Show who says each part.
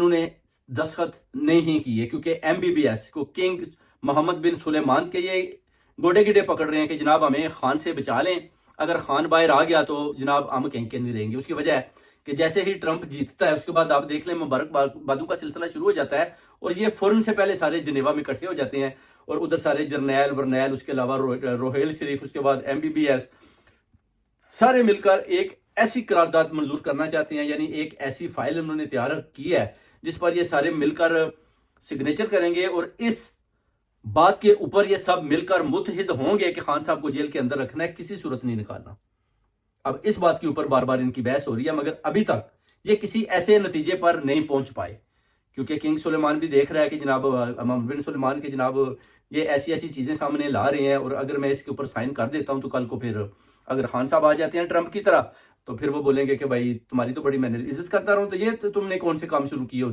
Speaker 1: انہوں نے دستخط نہیں کیے، کیونکہ MBBS کو کنگ محمد بن سلیمان کے یہ گوڈے گڈے پکڑ رہے ہیں کہ جناب ہمیں خان سے بچا لیں، اگر خان باہر آ گیا تو جناب ہم کہیں کے نہیں رہیں گے۔ اس کی وجہ ہے کہ جیسے ہی ٹرمپ جیتتا ہے اس کے بعد آپ دیکھ لیں مبارکبادوں کا سلسلہ شروع ہو جاتا ہے، اور یہ فوراً سے پہلے سارے جنیوا میں اکٹھے ہو جاتے ہیں، اور ادھر سارے جرنیل ورنیل، اس کے علاوہ روہیل شریف، اس کے بعد MBBS، سارے مل کر ایک ایسی قرارداد منظور کرنا چاہتے ہیں، یعنی ایک ایسی فائل انہوں نے تیار کی ہے جس پر یہ سارے مل کر سگنیچر کریں گے، اور اس بات کے اوپر یہ سب مل کر متحد ہوں گے کہ خان صاحب کو جیل کے اندر رکھنا ہے، کسی صورت نہیں نکالنا۔ اب اس بات کے اوپر بار بار ان کی بحث ہو رہی ہے، مگر ابھی تک یہ کسی ایسے نتیجے پر نہیں پہنچ پائے، کیونکہ کنگ سلیمان بھی دیکھ رہا ہے کہ جناب محمد بن سلیمان کے جناب یہ ایسی ایسی چیزیں سامنے لا رہے ہیں، اور اگر میں اس کے اوپر سائن کر دیتا ہوں تو کل کو پھر اگر خان صاحب آ جاتے ہیں ٹرمپ کی طرح تو پھر وہ بولیں گے کہ بھائی تمہاری تو بڑی میں نے عزت کرتا رہا ہوں، تو یہ تم نے کون سے کام شروع کیے ہوتے ہیں۔